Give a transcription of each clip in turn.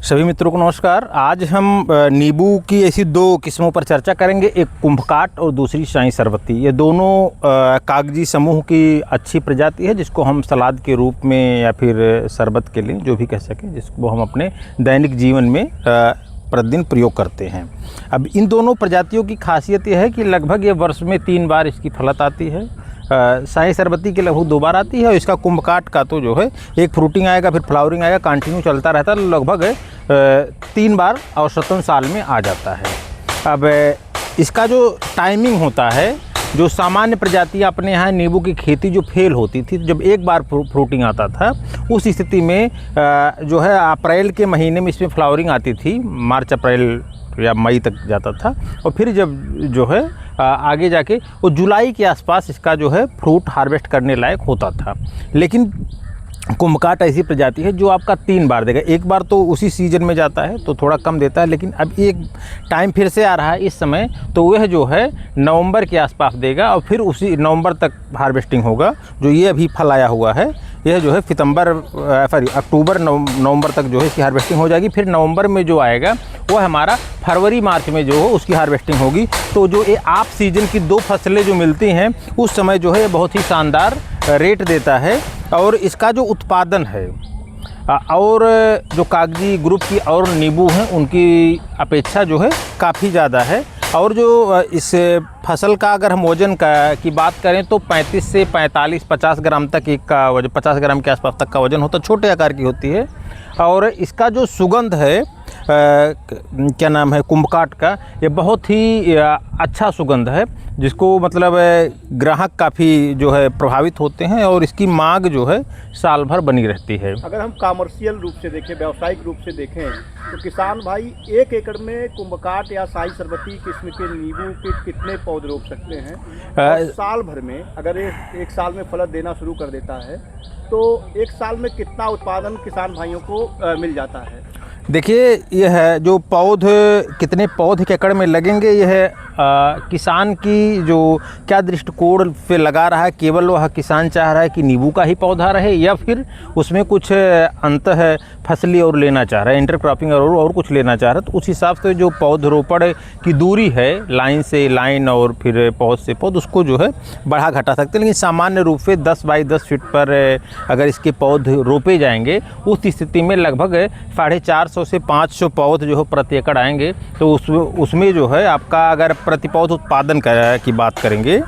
सभी मित्रों को नमस्कार। आज हम नींबू की ऐसी दो किस्मों पर चर्चा करेंगे, एक कुंभकाट और दूसरी शाही सरबती। ये दोनों कागजी समूह की अच्छी प्रजाति है जिसको हम सलाद के रूप में या फिर शरबत के लिए जो भी कह सकें, जिसको हम अपने दैनिक जीवन में प्रतिदिन प्रयोग करते हैं। अब इन दोनों प्रजातियों की खासियत यह है कि लगभग ये वर्ष में 3 बार इसकी फलत आती है। शाही सरबती की लगभग 2 बार आती है और इसका कुंभकाट का तो जो है एक फ्रूटिंग आएगा, फिर फ्लावरिंग आएगा, कंटिन्यू चलता रहता है। लगभग 3 बार औसतन साल में आ जाता है। अब इसका जो टाइमिंग होता है, जो सामान्य प्रजातियाँ अपने यहाँ नींबू की खेती जो फेल होती थी, जब एक बार फ्रूटिंग आता था उस स्थिति में जो है अप्रैल के महीने में इसमें फ्लावरिंग आती थी, मार्च अप्रैल या मई तक जाता था। और फिर जब जो है आगे जाके वो जुलाई के आसपास इसका जो है फ्रूट हार्वेस्ट करने लायक होता था। लेकिन कुंभकाट ऐसी प्रजाति है जो आपका 3 बार देगा। एक बार तो उसी सीजन में जाता है तो थोड़ा कम देता है, लेकिन अब एक टाइम फिर से आ रहा है इस समय, तो वह जो है नवंबर के आसपास देगा और फिर उसी नवंबर तक हार्वेस्टिंग होगा। जो ये अभी फल आया हुआ है यह जो है अक्टूबर नवंबर तक जो है इसकी हार्वेस्टिंग हो जाएगी। फिर नवंबर में जो आएगा वह हमारा फरवरी मार्च में जो हो उसकी हार्वेस्टिंग होगी। तो जो ये आप सीजन की 2 फसलें जो मिलती हैं उस समय जो है बहुत ही शानदार रेट देता है। और इसका जो उत्पादन है और जो कागजी ग्रुप की और नींबू हैं उनकी अपेक्षा जो है काफ़ी ज़्यादा है। और जो इस फसल का अगर हम वज़न की बात करें तो 35 से 45-50 ग्राम तक एक का वजन, 50 ग्राम के आसपास तक का वज़न होता है, छोटे आकार की होती है। और इसका जो सुगंध है क्या नाम है कुंभकाट का, ये बहुत ही अच्छा सुगंध है जिसको मतलब ग्राहक काफ़ी जो है प्रभावित होते हैं और इसकी मांग जो है साल भर बनी रहती है। अगर हम कमर्शियल रूप से देखें, व्यावसायिक रूप से देखें, तो किसान भाई 1 एकड़ में कुंभकाट या शाही सरबती किस्म के नींबू के कितने पौधे रोप सकते हैं? साल भर में अगर एक साल में फल देना शुरू कर देता है तो 1 साल में कितना उत्पादन किसान भाइयों को मिल जाता है? देखिए, यह है जो कितने पौधे के एकड़ में लगेंगे, यह किसान की जो क्या दृष्टिकोण पे लगा रहा है। केवल वह किसान चाह रहा है कि नींबू का ही पौधा रहे या फिर उसमें कुछ अंतः फसली और लेना चाह रहा है, इंटरक्रॉपिंग और कुछ लेना चाह रहा है। तो उस हिसाब से जो पौधरोपण की दूरी है लाइन से लाइन और फिर पौध से पौध, उसको जो है बढ़ा घटा सकते हैं। लेकिन सामान्य रूप से 10 बाई 10 फीट पर अगर इसके पौध रोपे जाएंगे उस स्थिति में लगभग 450 से 500 पौध जो है प्रति एकड़ आएंगे। तो उसमें जो है आपका अगर प्रति पौध उत्पादन की बात करेंगे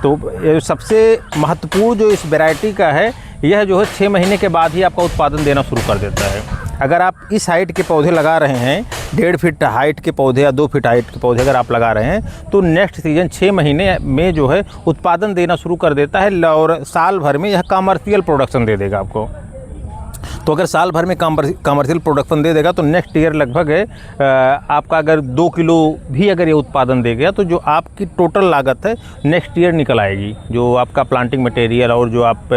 तो सबसे महत्वपूर्ण जो इस वैरायटी का है यह जो है 6 महीने के बाद ही आपका उत्पादन देना शुरू कर देता है। अगर आप इस हाइट के पौधे लगा रहे हैं, 1.5 फीट हाइट के पौधे या 2 फीट हाइट के पौधे अगर आप लगा रहे हैं तो नेक्स्ट सीजन 6 महीने में जो है उत्पादन देना शुरू कर देता है और साल भर में यह कमर्शियल प्रोडक्शन दे देगा आपको। तो अगर साल भर में कमर्शियल प्रोडक्शन दे देगा तो नेक्स्ट ईयर लगभग आपका अगर 2 किलो भी अगर ये उत्पादन दे गया तो जो आपकी टोटल लागत है नेक्स्ट ईयर निकल आएगी। जो आपका प्लांटिंग मटेरियल और जो आप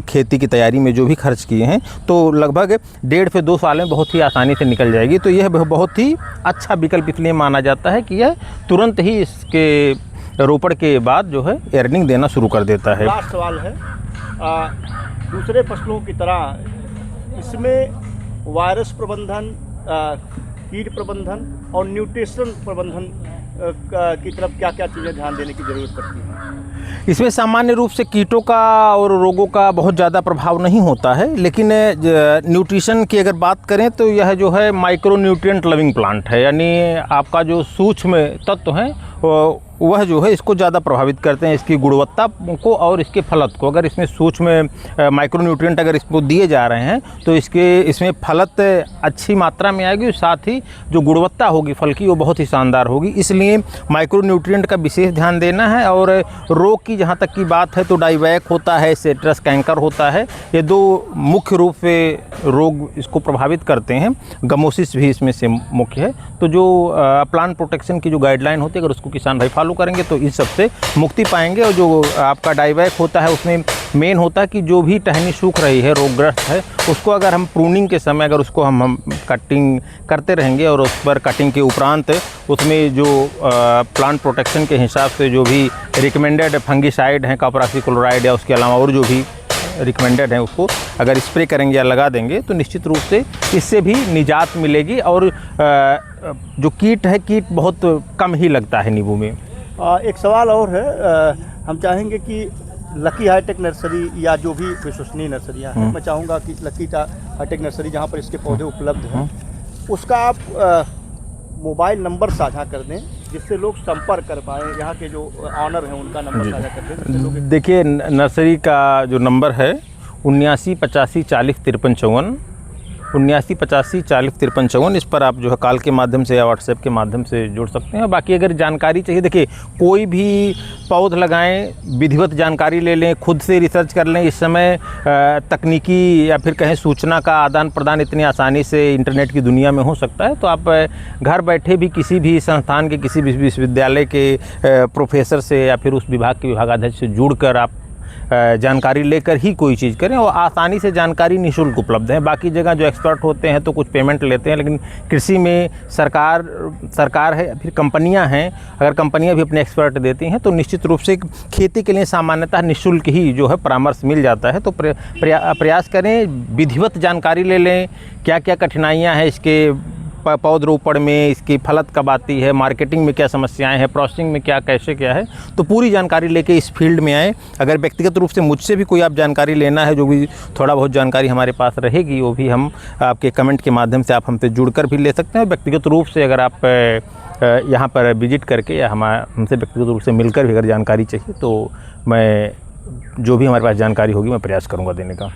खेती की तैयारी में जो भी खर्च किए हैं तो लगभग 1.5 से 2 साल में बहुत ही आसानी से निकल जाएगी। तो यह बहुत ही अच्छा विकल्प इसलिए माना जाता है कि यह तुरंत ही इसके रोपण के बाद जो है अर्निंग देना शुरू कर देता है। लास्ट सवाल है, दूसरे फसलों की तरह इसमें वायरस प्रबंधन, कीट प्रबंधन और न्यूट्रिशन प्रबंधन की तरफ क्या क्या चीज़ें ध्यान देने की ज़रूरत पड़ती है? इसमें सामान्य रूप से कीटों का और रोगों का बहुत ज़्यादा प्रभाव नहीं होता है, लेकिन न्यूट्रिशन की अगर बात करें तो यह जो है माइक्रो न्यूट्रिएंट लविंग प्लांट है। यानी आपका जो सूक्ष्म तत्व हैं वह जो है इसको ज़्यादा प्रभावित करते हैं, इसकी गुणवत्ता को और इसके फलत को। अगर इसमें सूक्ष्म माइक्रो न्यूट्रिएंट अगर इसको दिए जा रहे हैं तो इसमें फलत अच्छी मात्रा में आएगी, साथ ही जो गुणवत्ता होगी फल की वो बहुत ही शानदार होगी। इसलिए माइक्रो न्यूट्रिएंट का विशेष ध्यान देना है। और रोग की जहाँ तक की बात है तो डाइवैक होता है, सिट्रस कैंकर होता है, ये 2 मुख्य रूप से रोग इसको प्रभावित करते हैं। गमोसिस भी इसमें से मुख्य है। तो जो प्लांट प्रोटेक्शन की जो गाइडलाइन होती है अगर उसको किसान भाई फॉलो करेंगे तो इस सबसे मुक्ति पाएंगे। और जो आपका डाइवैक होता है उसमें मेन होता है कि जो भी टहनी सूख रही है, रोगग्रस्त है, उसको अगर हम प्रूनिंग के समय अगर उसको हम कटिंग करते रहेंगे और उस पर कटिंग के उपरांत उसमें जो प्लांट प्रोटेक्शन के हिसाब से जो भी रिकमेंडेड फंगिसाइड हैं, कॉपराक्सी क्लोराइड या उसके अलावा और जो भी रिकमेंडेड है उसको अगर स्प्रे करेंगे या लगा देंगे तो निश्चित रूप से इससे भी निजात मिलेगी और जो कीट है कीट बहुत कम ही लगता है नींबू में। एक सवाल और है, हम चाहेंगे कि लकी हाईटेक नर्सरी या जो भी विश्वसनीय नर्सरियाँ हैं, मैं चाहूँगा कि लकी हाईटेक नर्सरी जहाँ पर इसके पौधे उपलब्ध हैं उसका आप मोबाइल नंबर साझा कर दें जिससे लोग संपर्क कर पाएँ, यहाँ के जो ऑनर हैं उनका नंबर साझा कर दें जिससे लोग। देखिए नर्सरी का जो नंबर है 79 85 40 53 54, 79 85 40 53 54, इस पर आप जो है कॉल के माध्यम से या व्हाट्सएप के माध्यम से जुड़ सकते हैं। बाकी अगर जानकारी चाहिए, देखिए कोई भी पौध लगाएं, विधिवत जानकारी ले लें, खुद से रिसर्च कर लें। इस समय तकनीकी या फिर कहें सूचना का आदान प्रदान इतनी आसानी से इंटरनेट की दुनिया में हो सकता है, तो आप घर बैठे भी किसी भी संस्थान के किसी भी विश्वविद्यालय के प्रोफेसर से या फिर उस विभाग के विभागाध्यक्ष से जुड़कर आप जानकारी लेकर ही कोई चीज़ करें और आसानी से जानकारी निःशुल्क उपलब्ध है। बाकी जगह जो एक्सपर्ट होते हैं तो कुछ पेमेंट लेते हैं, लेकिन कृषि में सरकार है, फिर कंपनियां हैं, अगर कंपनियां भी अपने एक्सपर्ट देती हैं तो निश्चित रूप से खेती के लिए सामान्यतः निःशुल्क ही जो है परामर्श मिल जाता है। तो प्रयास करें, विधिवत जानकारी ले लें, क्या क्या कठिनाइयाँ हैं इसके पौधरोपण में, इसकी फलत कब आती है, मार्केटिंग में क्या समस्याएं हैं, प्रोसेसिंग में क्या कैसे क्या है, तो पूरी जानकारी लेके इस फील्ड में आएँ। अगर व्यक्तिगत रूप से मुझसे भी कोई आप जानकारी लेना है, जो भी थोड़ा बहुत जानकारी हमारे पास रहेगी वो भी हम आपके कमेंट के माध्यम से आप हमसे जुड़कर भी ले सकते हैं। व्यक्तिगत रूप से अगर आप यहाँ पर विजिट करके या हमसे व्यक्तिगत रूप से मिलकर भी अगर जानकारी चाहिए तो मैं जो भी हमारे पास जानकारी होगी मैं प्रयास करूँगा देने का।